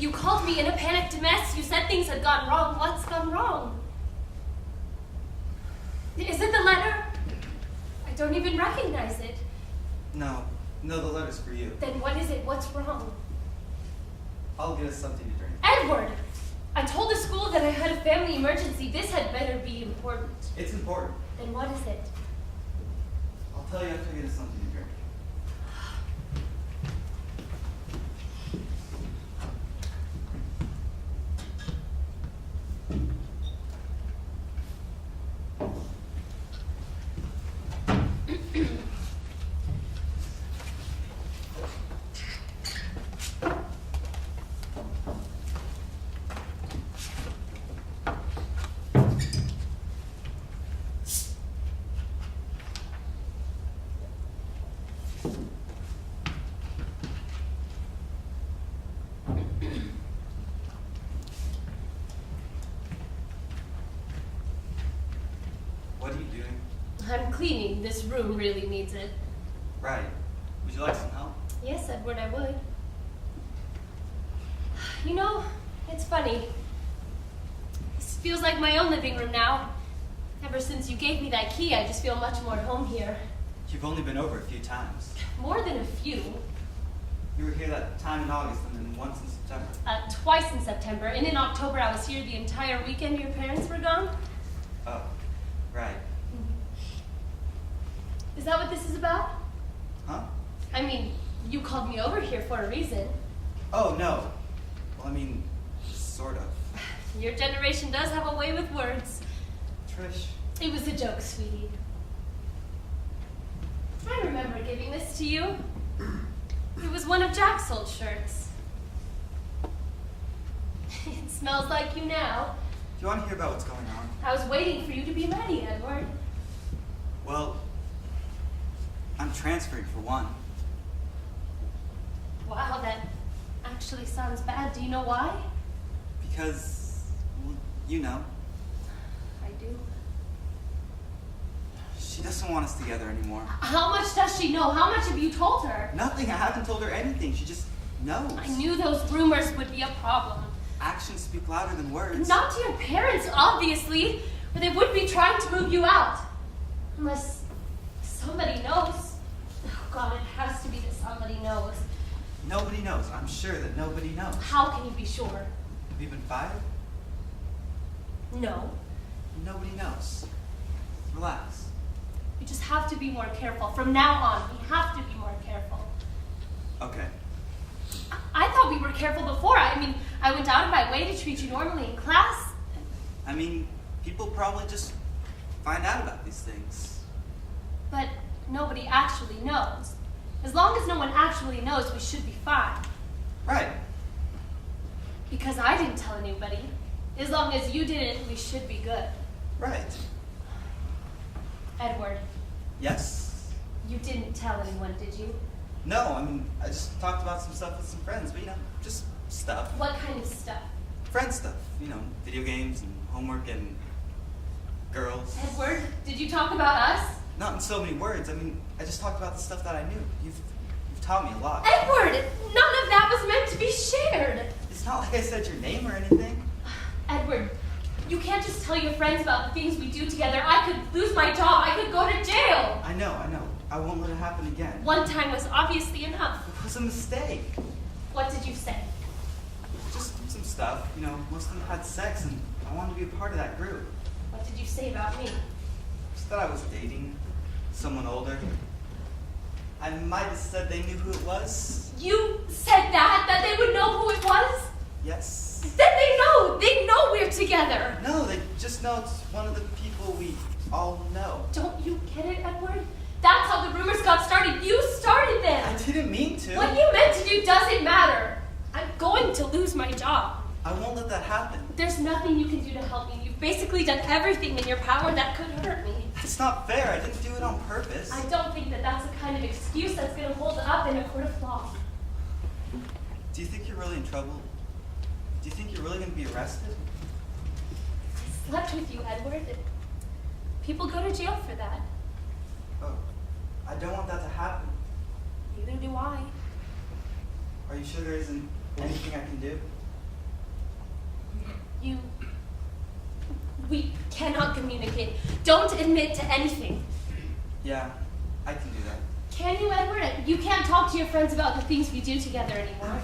You called me in a panicked mess. You said things had gone wrong. What's gone wrong? Is it the letter? I don't even recognize it. No, the letter's for you. Then what is it? What's wrong? I'll get us something to drink. Edward! I told the school that I had a family emergency. This had better be important. It's important. Then what is it? I'll tell you after I get us something to drink. What are you doing? I'm cleaning. This room really needs it. Right. Would you like some help? Yes, Edward, I would. You know, it's funny. This feels like my own living room now. Ever since you gave me that key, I just feel much more at home here. You've only been over a few times. More than a few. You were here that time in August and then once in September. Twice in September, and in October I was here the entire weekend your parents were gone. Oh, right. Is that what this is about? Huh? I mean, you called me over here for a reason. Oh, no. Well, I mean, sort of. Your generation does have a way with words. Trish. It was a joke, sweetie. I remember giving this to you. It was one of Jack's old shirts. It smells like you now. Do you want to hear about what's going on? I was waiting for you to be ready, Edward. Well, I'm transferring for one. Wow, that actually sounds bad. Do you know why? Because, well, you know. I do. She doesn't want us together anymore. How much does she know? How much have you told her? Nothing. I haven't told her anything. She just knows. I knew those rumors would be a problem. Actions speak louder than words. Not to your parents, obviously, or they would be trying to move you out. Unless somebody knows. Oh God, it has to be that somebody knows. Nobody knows. I'm sure that nobody knows. How can you be sure? Have you been fired? No. Nobody knows. Relax. You just have to be more careful. From now on, we have to be more careful. Okay. I thought we were careful before. I mean, I went out of my way to treat you normally in class. I mean, people probably just find out about these things. But nobody actually knows. As long as no one actually knows, we should be fine. Right. Because I didn't tell anybody. As long as you didn't, we should be good. Right. Edward, Yes? you didn't tell anyone, did you? No, I mean, I just talked about some stuff with some friends, but you know, just stuff. What kind of stuff? Friend stuff. You know, video games and homework and girls. Edward, did you talk about us? Not in so many words. I mean, I just talked about the stuff that I knew. You've taught me a lot. Edward, none of that was meant to be shared. It's not like I said your name or anything. Edward, you can't just tell your friends about the things we do together. I could lose my job. I could go to jail. I know. I won't let it happen again. One time was obviously enough. It was a mistake. What did you say? Just some stuff. You know, most of them had sex, and I wanted to be a part of that group. What did you say about me? Just that I was dating someone older. I might have said they knew who it was. You said that they would know who it was? Yes. Then they know. They know we're together. No, they just know it's one of the people we all know. Don't you get it, Edward? That's how the rumors got started. You started them. I didn't mean to. What you meant to do doesn't matter. I'm going to lose my job. I won't let that happen. There's nothing you can do to help me. You've basically done everything in your power that could hurt me. That's not fair. I didn't do it on purpose. I don't think that that's the kind of excuse that's going to hold up in a court of law. Do you think you're really in trouble? Do you think you're really going to be arrested? I slept with you, Edward. People go to jail for that. Oh, I don't want that to happen. Neither do I. Are you sure there isn't anything I can do? We cannot communicate. Don't admit to anything. Yeah, I can do that. Can you, Edward? You can't talk to your friends about the things we do together anymore.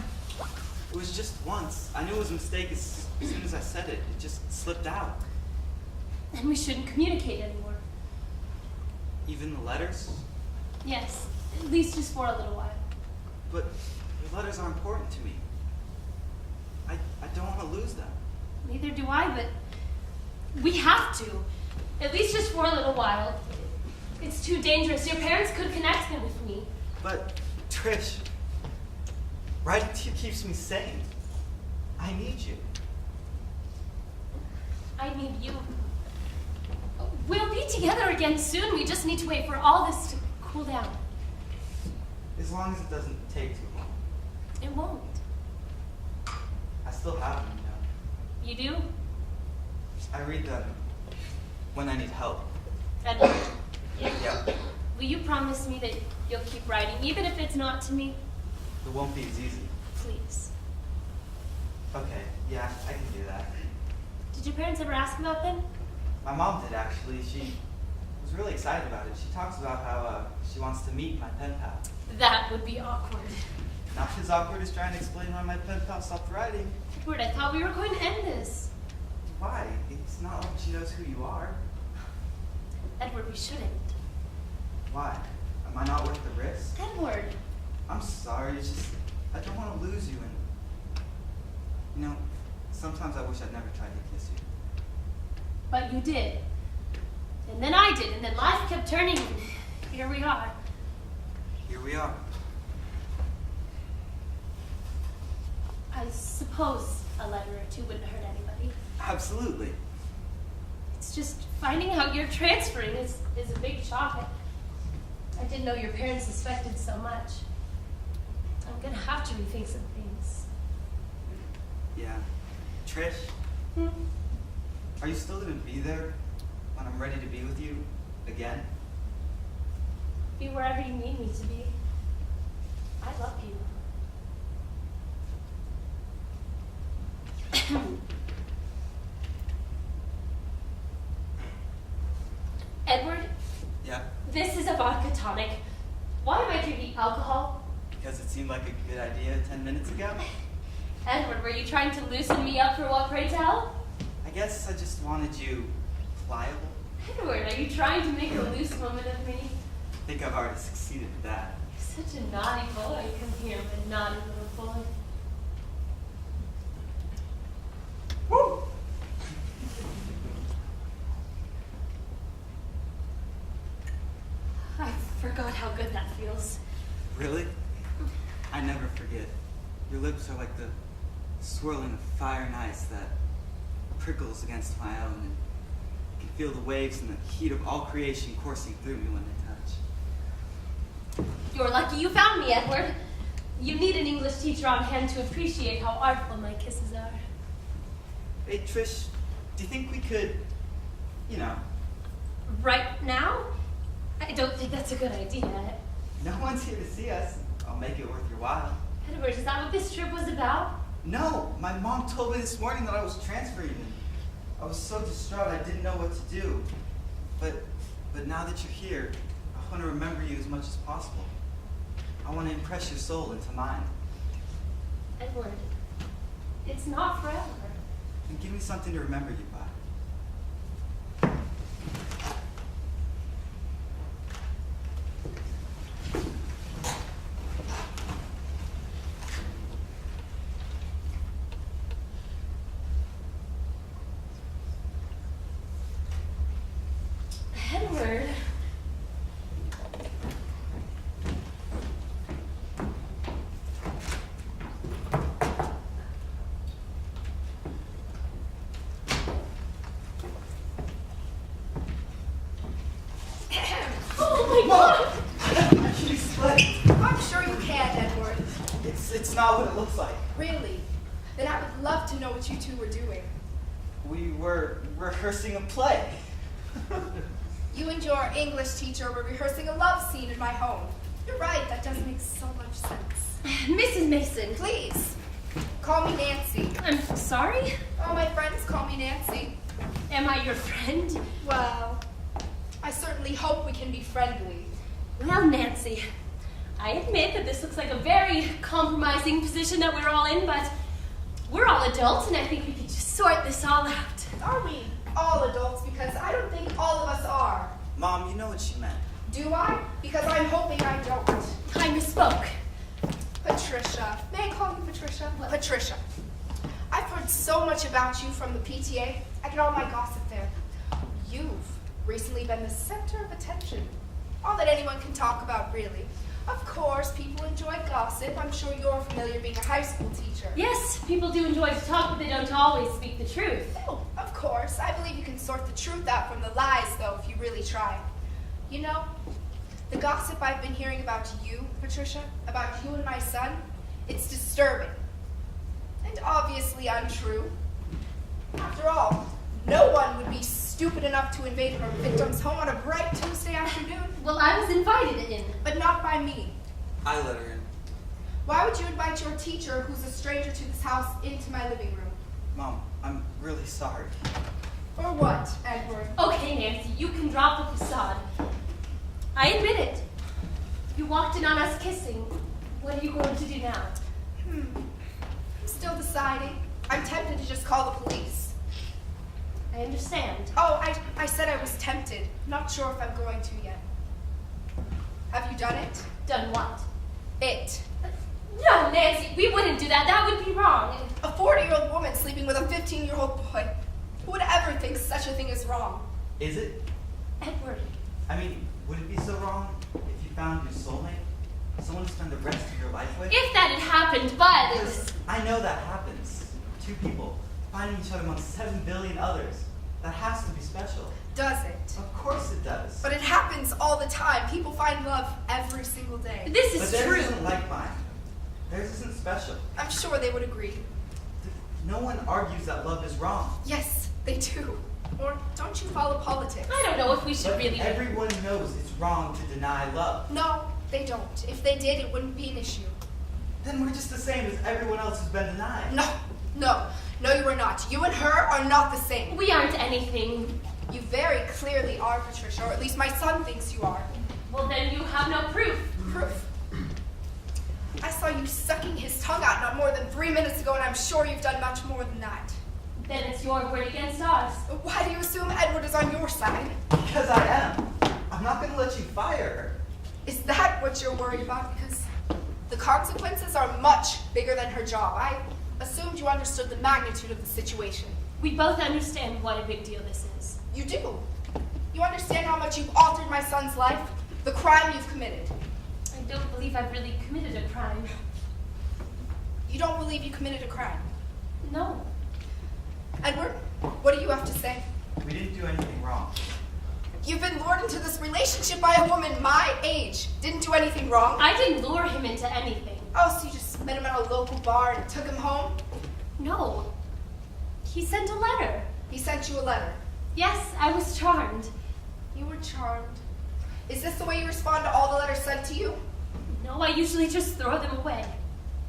It was just once. I knew it was a mistake as soon as I said it. It just slipped out. And we shouldn't communicate anymore. Even the letters? Yes, at least just for a little while. But the letters are important to me. I don't want to lose them. Neither do I, but we have to. At least just for a little while. It's too dangerous. Your parents could connect them with me. But, Trish, writing to you keeps me sane. I need you. I need you. We'll be together again soon. We just need to wait for all this to cool down. As long as it doesn't take too long. It won't. I still have them, You do? I read them when I need help. Edward, Yeah. will you promise me that you'll keep writing, even if it's not to me? It won't be as easy. Please. Okay, yeah, I can do that. Did your parents ever ask about them? My mom did, actually. She was really excited about it. She talks about how she wants to meet my pen pal. That would be awkward. Not as awkward as trying to explain why my pen pal stopped writing. Edward, I thought we were going to end this. Why? It's not like she knows who you are. Edward, we shouldn't. Why? Am I not worth the risk? Edward. I'm sorry, it's just, I don't want to lose you, and, you know, sometimes I wish I'd never tried to kiss you. But you did. And then I did, and then life kept turning, and here we are. Here we are. I suppose a letter or two wouldn't hurt anybody. Absolutely. It's just finding out you're transferring is a big shock. I didn't know your parents suspected so much. I'm gonna have to rethink some things. Yeah. Trish, are you still going to be there when I'm ready to be with you again? Be wherever you need me to be. I love you. Edward, Yeah. this is a vodka tonic. Why am I drinking alcohol? Because it seemed like a good idea 10 minutes ago? Edward, were you trying to loosen me up for what, pray tell? I guess I just wanted you pliable. Edward, are you trying to make a loose woman of me? I think I've already succeeded with that. You're such a naughty boy. Come here, my naughty little boy. Woo! I forgot how good that feels. Really? I never forget. Your lips are like the swirling of fire and ice that prickles against my own, and I can feel the waves and the heat of all creation coursing through me when they touch. You're lucky you found me, Edward. You need an English teacher on hand to appreciate how artful my kisses are. Hey, Trish, do you think we could, you know... Right now? I don't think that's a good idea. No one's here to see us. I'll make it worth your while. Edward, is that what this trip was about? No, my mom told me this morning that I was transferring, and I was so distraught I didn't know what to do. But now that you're here, I want to remember you as much as possible. I want to impress your soul into mine. Edward, it's not forever. And give me something to remember you by. Edward. Oh my God! You split. I'm sure you can, Edward. It's not what it looks like. Really? Then I would love to know what you two were doing. We were rehearsing a play. You and your English teacher were rehearsing a love scene in my home. You're right, that does make so much sense. Mrs. Mason. Please, Call me Nancy. I'm sorry? All my friends call me Nancy. Am I your friend? Well, I certainly hope we can be friendly. Well, Nancy, I admit that this looks like a very compromising position that we're all in, but we're all adults, and I think we can just sort this all out. Are we all adults? Because I don't think all of us are. Mom, you know what she meant. Do I? Because I'm hoping I don't. I misspoke. Patricia. May I call you Patricia? Patricia. I've heard so much about you from the PTA. I get all my gossip there. You've recently been the center of attention. All that anyone can talk about, really. Of course, people enjoy gossip. I'm sure you're familiar being a high school teacher. Yes, people do enjoy to talk, but they don't always speak the truth. Oh, of course. I believe you can sort the truth out from the lies, though, if you really try. You know, the gossip I've been hearing about you, Patricia, about you and my son, it's disturbing. And obviously untrue. After all, no one would be stupid enough to invade her victim's home on a bright Tuesday afternoon. Well, I was invited in. But not by me. I let her in. Why would you invite your teacher, who's a stranger to this house, into my living room? Mom, I'm really sorry. For what, Edward? Okay, Nancy, you can drop the facade. I admit it. You walked in on us kissing. What are you going to do now? I'm still deciding. I'm tempted to just call the police. I understand. Oh, I said I was tempted. Not sure if I'm going to yet. Have you done it? Done what? It. No, Nancy, we wouldn't do that. That would be wrong. A 40-year-old woman sleeping with a 15-year-old boy. Who would ever think such a thing is wrong? Is it? Edward. I mean, would it be so wrong if you found your soulmate? Someone to spend the rest of your life with? If that had happened, but it Because was... I know that happens. Two people finding each other among 7 billion others. That has to be special. Does it? Of course it does. But it happens all the time. People find love every single day. This But is theirs true. isn't like mine. Theirs isn't special. I'm sure they would agree. No one argues that love is wrong. Yes, they do. Or don't you follow politics? I don't know if we should But really... everyone knows it's wrong to deny love. No, they don't. If they did, it wouldn't be an issue. Then we're just the same as everyone else who's been denied. No, you are not. You and her are not the same. We aren't anything. You very clearly are, Patricia, or at least my son thinks you are. Well, then you have no proof. Proof? I saw you sucking his tongue out not more than 3 minutes ago, and I'm sure you've done much more than that. Then it's your word against ours. Why do you assume Edward is on your side? Because I am. I'm not going to let you fire her. Is that what you're worried about? Because the consequences are much bigger than her job. I assumed you understood the magnitude of the situation. We both understand what a big deal this is. You do. You understand how much you've altered my son's life? The crime you've committed. I don't believe I've really committed a crime. You don't believe you committed a crime? No. Edward, what do you have to say? We didn't do anything wrong. You've been lured into this relationship by a woman my age. Didn't do anything wrong. I didn't lure him into anything. Oh, so you just met him at a local bar and took him home? No. He sent a letter. He sent you a letter. Yes, I was charmed. You were charmed. Is this the way you respond to all the letters sent to you? No, I usually just throw them away.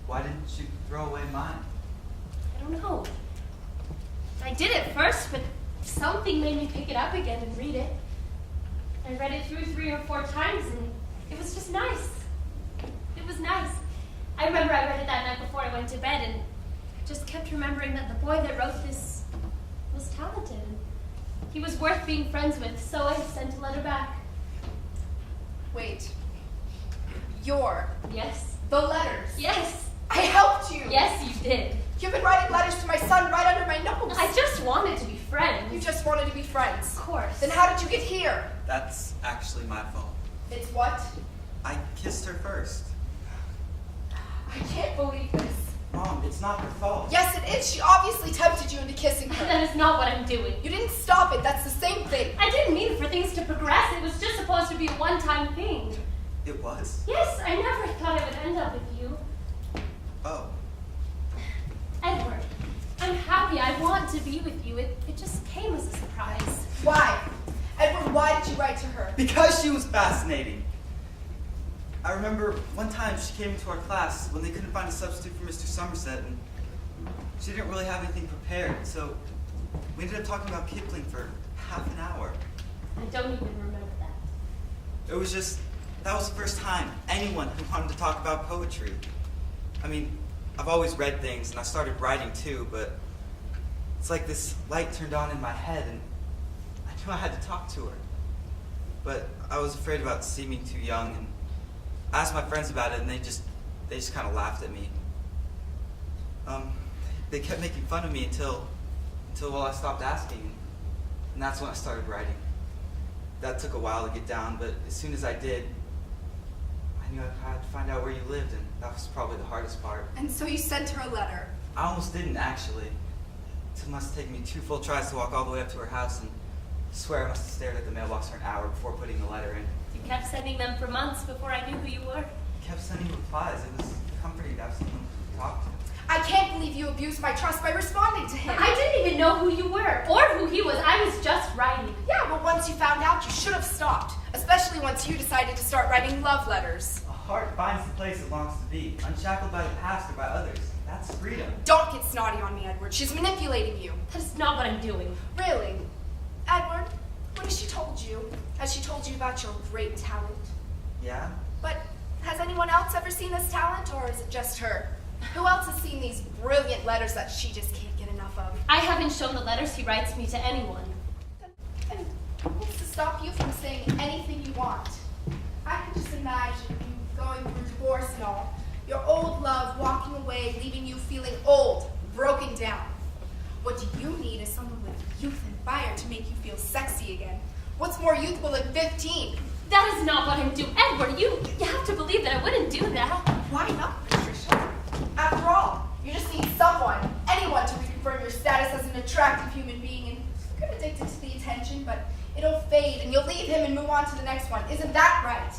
Why didn't you throw away mine? I don't know. I did at first, but something made me pick it up again and read it. I read it through 3 or 4 times, and it was just nice. It was nice. I remember I read it that night before I went to bed, and I just kept remembering that the boy that wrote this was talented. He was worth being friends with, so I sent a letter back. Wait. You're Yes. the letters. Yes. I helped you. Yes, you did. You've been writing letters to my son right under my nose. I just wanted to be friends. You just wanted to be friends. Of course. Then how did you get here? That's actually my fault. It's what? I kissed her first. I can't believe this. Mom, it's not her fault. Yes, it is. She obviously tempted you into kissing her. That is not what I'm doing. You didn't stop it. That's the same thing. I didn't mean for things to progress. It was just supposed to be a one-time thing. It was? Yes, I never thought I would end up with you. Oh. Edward, I'm happy. I want to be with you. It just came as a surprise. Why? Edward, why did you write to her? Because she was fascinating. I remember one time she came into our class when they couldn't find a substitute for Mr. Somerset, and She didn't really have anything prepared, so we ended up talking about Kipling for half an hour. I don't even remember that. It was just, that was the first time anyone who wanted to talk about poetry. I mean, I've always read things, and I started writing too, but it's like this light turned on in my head, and I knew I had to talk to her. But I was afraid about seeming too young, and I asked my friends about it, and they just kind of laughed at me. They kept making fun of me until well, I stopped asking, and that's when I started writing. That took a while to get down, but as soon as I did, I knew I had to find out where you lived, and that was probably the hardest part. And so you sent her a letter. I almost didn't, actually. It must take me 2 full tries to walk all the way up to her house, and I swear I must have stared at the mailbox for an hour before putting the letter in. You kept sending them for months before I knew who you were. I kept sending replies. It was comforting to have someone to talk to. I can't believe you abused my trust by responding to him. I didn't even know who you were or who he was. I was just writing. Yeah, but once you found out, you should have stopped. Especially once you decided to start writing love letters. A heart finds the place it longs to be, unshackled by the past or by others. That's freedom. Don't get snotty on me, Edward. She's manipulating you. That is not what I'm doing. Really? Edward, what has she told you? Has she told you about your great talent? Yeah? But has anyone else ever seen this talent, or is it just her? Who else has seen these brilliant letters that she just can't get enough of? I haven't shown the letters he writes me to anyone. Then what's to stop you from saying anything you want? I can just imagine you going through divorce and all. Your old love walking away, leaving you feeling old, broken down. What you need is someone with youth and fire to make you feel sexy again. What's more youthful than 15? That is not what I'm doing. Edward, you have to believe that I wouldn't do that. Why not, Patricia? After all, you just need someone, anyone, to reconfirm your status as an attractive human being, and you're addicted to the attention, but it'll fade, and you'll leave him and move on to the next one. Isn't that right?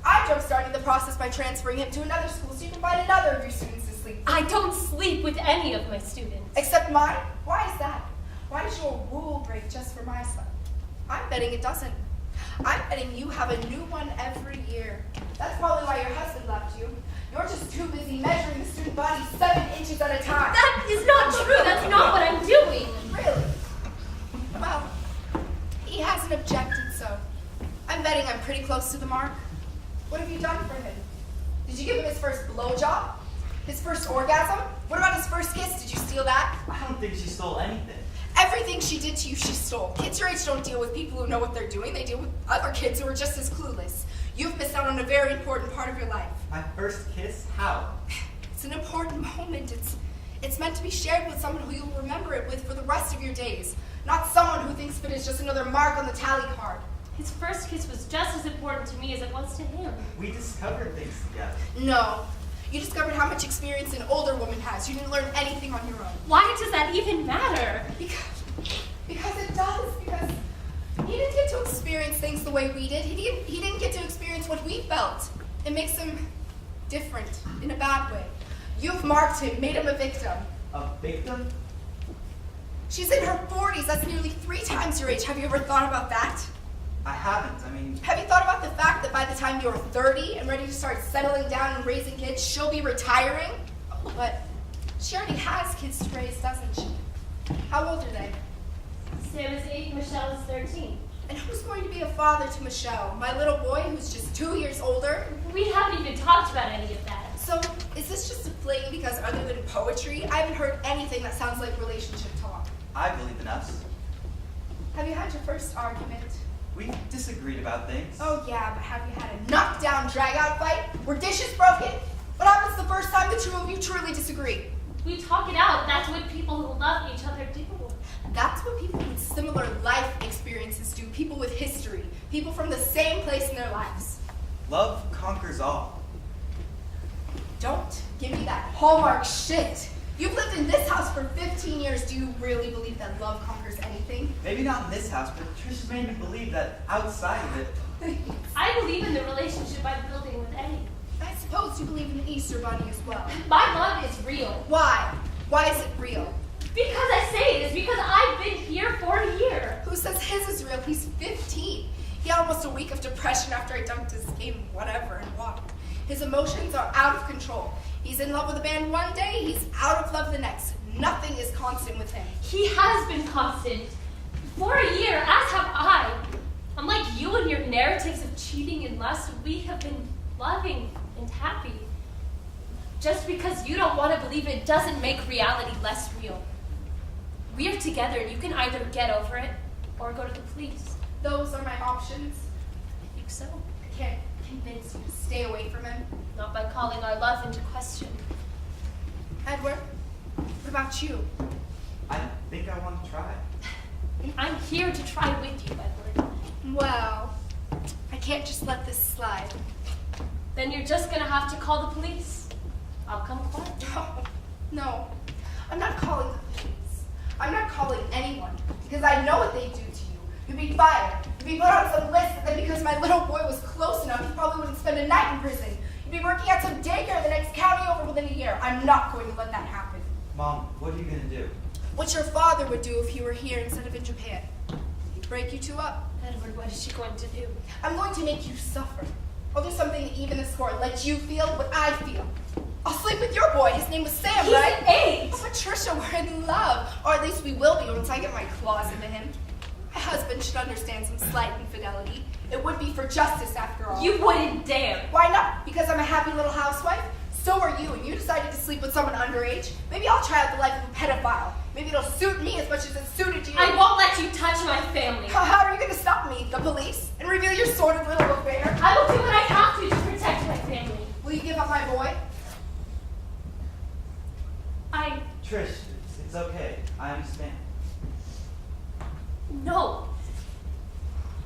I jump-started the process by transferring him to another school so you can find another of your students to sleep with. I don't sleep with any of my students. Except mine? Why is that? Why does your rule break just for my son? I'm betting it doesn't. I'm betting you have a new one every year. That's probably why your husband left you. You're just too busy measuring the student body 7 inches at a time. That is not true. That's not what I'm doing. Really? Well, he hasn't objected, so I'm betting I'm pretty close to the mark. What have you done for him? Did you give him his first blowjob? His first orgasm? What about his first kiss? Did you steal that? I don't think she stole anything. Everything she did to you, she stole. Kids your age don't deal with people who know what they're doing. They deal with other kids who are just as clueless. You've missed out on a very important part of your life. My first kiss? How? It's an important moment. It's meant to be shared with someone who you'll remember it with for the rest of your days, not someone who thinks of it as just another mark on the tally card. His first kiss was just as important to me as it was to him. We discovered things together. No. You discovered how much experience an older woman has. You didn't learn anything on your own. Why does that even matter? Because it does. Because he didn't get to experience things the way we did. He didn't get to experience what we felt. It makes him different in a bad way. You've marked him, made him a victim. A victim? She's in her 40s. That's nearly 3 times your age. Have you ever thought about that? I haven't. I mean, Have you thought about the fact that by the time you're 30 and ready to start settling down and raising kids, she'll be retiring? But she already has kids to raise, doesn't she? How old are they? Sam is 8, Michelle is 13. And who's going to be a father to Michelle? My little boy who's just 2 years older? We haven't even talked about any of that. So, is this just a fling because other than poetry, I haven't heard anything that sounds like relationship talk? I believe in us. Have you had your first argument? We disagreed about things. Oh yeah, but have you had a knockdown, drag-out fight? Were dishes broken? What happens the first time the two of you truly disagree? We talk it out. That's what people who love each other do. That's what people with similar life experiences do. People with history. People from the same place in their lives. Love conquers all. Don't give me that Hallmark shit. You've lived in this house for 15 years. Do you really believe that love conquers anything? Maybe not in this house, but Trish made me believe that outside of it. I believe in the relationship I'm building with Eddie. I suppose you believe in the Easter Bunny as well. My love is real. Why? Why is it real? Because I say it is because I've been here for a year. Who says his is real? He's 15. He had almost a week of depression after I dumped his game, whatever, and walked. His emotions are out of control. He's in love with a man one day, he's out of love the next. Nothing He has been constant. For a year, as have I. Unlike you and your narratives of cheating and lust, we have been loving and happy. Just because you don't want to believe it doesn't make reality less real. We are together and you can either get over it or go to the police. Those are my options. I think so. I can't convince you to stay away from him. Not by calling our love into question. Edward, what about you? I think I want to try. I'm here to try with you, Edward. Well, I can't just let this slide. Then you're just gonna have to call the police. I'll come quiet. No, I'm not calling the police. I'm not calling anyone because I know what they do to you. You'd be fired. You'd be put on some list, and then because my little boy was close enough, he probably wouldn't spend a night in prison. You'd be working at some daycare in the next county over within a year. I'm not going to let that happen. Mom, what are you gonna do? What your father would do if he were here instead of in Japan. He'd break you two up. Edward, what is she going to do? I'm going to make you suffer. I'll do something to even the score, let you feel what I feel. I'll sleep with your boy. His name was Sam, He's right? 8. Oh, Patricia, we're in love. Or at least we will be once I get my claws into him. My husband should understand some slight infidelity. It would be for justice, after all. You wouldn't dare. Why not? Because I'm a happy little housewife? So are you, and you decided to sleep with someone underage? Maybe I'll try out the life of a pedophile. Maybe it'll suit me as much as it suited you. I won't let you touch my family. How are you going to stop me? The police? And reveal your sordid little affair? I will do what I have to protect my family. Will you give up my boy? Trish, it's okay. I understand. No.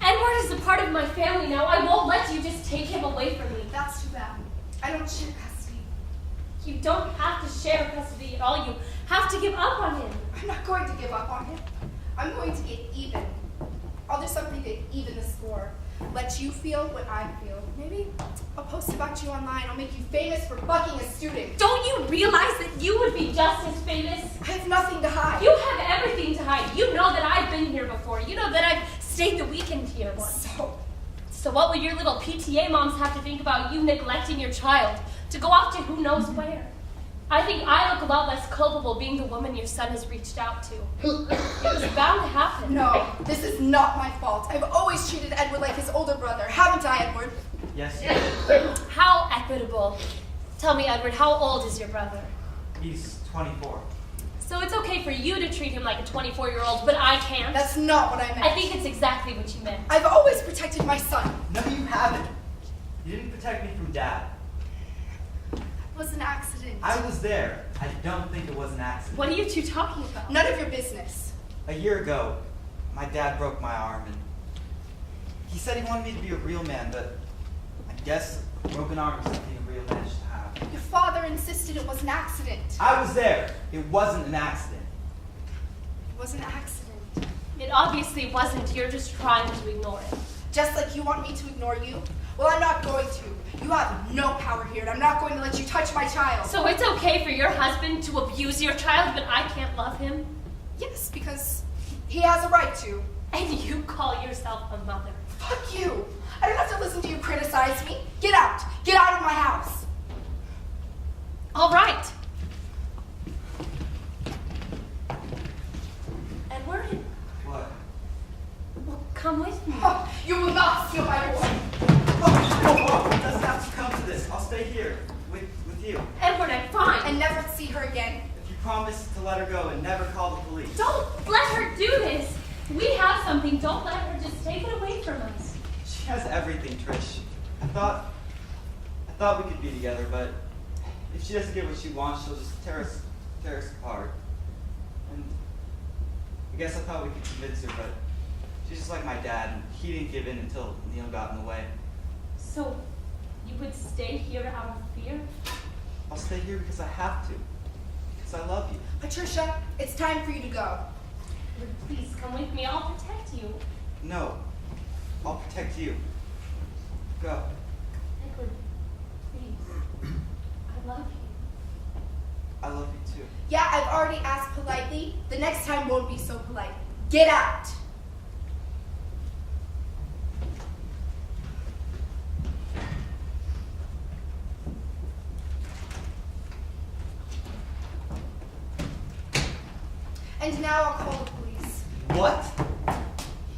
Edward is a part of my family now. I won't let you just take him away from me. That's too bad. I don't share custody. You don't have to share custody at all. You have to give up on him. I'm not going to give up on him. I'm going to get even. I'll do something to even the score. Let you feel what I feel. Maybe I'll post about you online. I'll make you famous for bucking a student. Don't you realize that you would be just as famous? I have nothing to hide. You have everything to hide. You know that I've been here before. You know that I've stayed the weekend here once. So what will your little PTA moms have to think about you neglecting your child to go off to who knows where? I think I look a lot less culpable being the woman your son has reached out to. It was bound to happen. No, this is not my fault. I've always treated Edward like his older brother. Haven't I, Edward? Yes, you did. How equitable. Tell me, Edward, how old is your brother? He's 24. So it's okay for you to treat him like a 24-year-old, but I can't? That's not what I meant. I think it's exactly what you meant. I've always protected my son. No, you haven't. You didn't protect me from Dad. It was an accident. I was there. I don't think it was an accident. What are you two talking about? None of your business. A year ago, my dad broke my arm, and he said he wanted me to be a real man, but I guess a broken arm is something a real man should have. Your father insisted it was an accident. I was there. It wasn't an accident. It was an accident. It obviously wasn't. You're just trying to ignore it. Just like you want me to ignore you? Well, I'm not going to. You have no power here, and I'm not going to let you touch my child. So it's okay for your husband to abuse your child, but I can't love him? Yes, because he has a right to. And you call yourself a mother. Fuck you. I don't have to listen to you criticize me. Get out. Get out of my house. All right. Edward, What? well, come with me. Oh, you will not steal my boy. Oh, it doesn't have to come to this. I'll stay here with you. Edward, I'm fine. And never see her again. If you promise to let her go and never call the police. Don't let her do this. We have something. Don't let her just take it away from us. She has everything, Trish. I thought we could be together, but if she doesn't get what she wants, she'll just tear us apart. And I guess I thought we could convince her, but she's just like my dad, and he didn't give in until Neil got in the way. So, you would stay here out of fear? I'll stay here because I have to. Because I love you. Patricia, it's time for you to go. Edward, please come with me. I'll protect you. No. I'll protect you. Go. Edward, please. I love you. I love you too. Yeah, I've already asked politely. The next time won't be so polite. Get out. And now I'll call the police. What?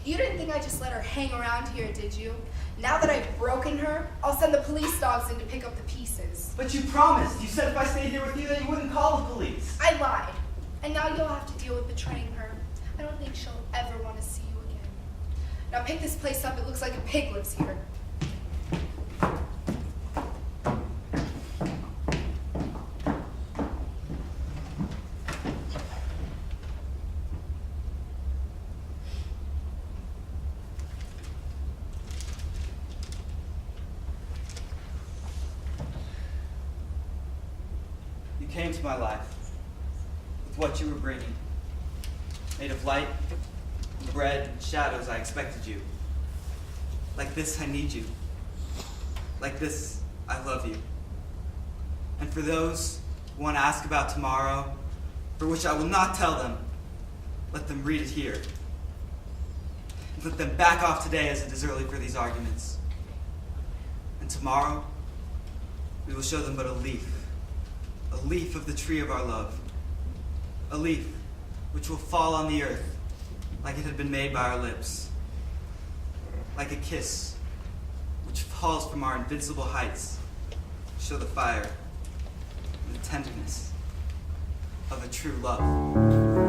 You didn't think I just let her hang around here, did you? Now that I've broken her, I'll send the police dogs in to pick up the pieces. But you promised. You said if I stayed here with you that you wouldn't call the police. I lied. And now you'll have to deal with betraying her. I don't think she'll ever want to see you again. Now pick this place up. It looks like a pig lives here. You came to my life with what you were bringing. Made of light, bread, and shadows, I expected you. Like this, I need you. Like this, I love you. And for those who want to ask about tomorrow, for which I will not tell them, let them read it here. Let them back off today, as it is early for these arguments. And tomorrow, we will show them but a leaf of the tree of our love. A leaf which will fall on the earth like it had been made by our lips. Like a kiss which falls from our invincible heights to show the fire and the tenderness of a true love.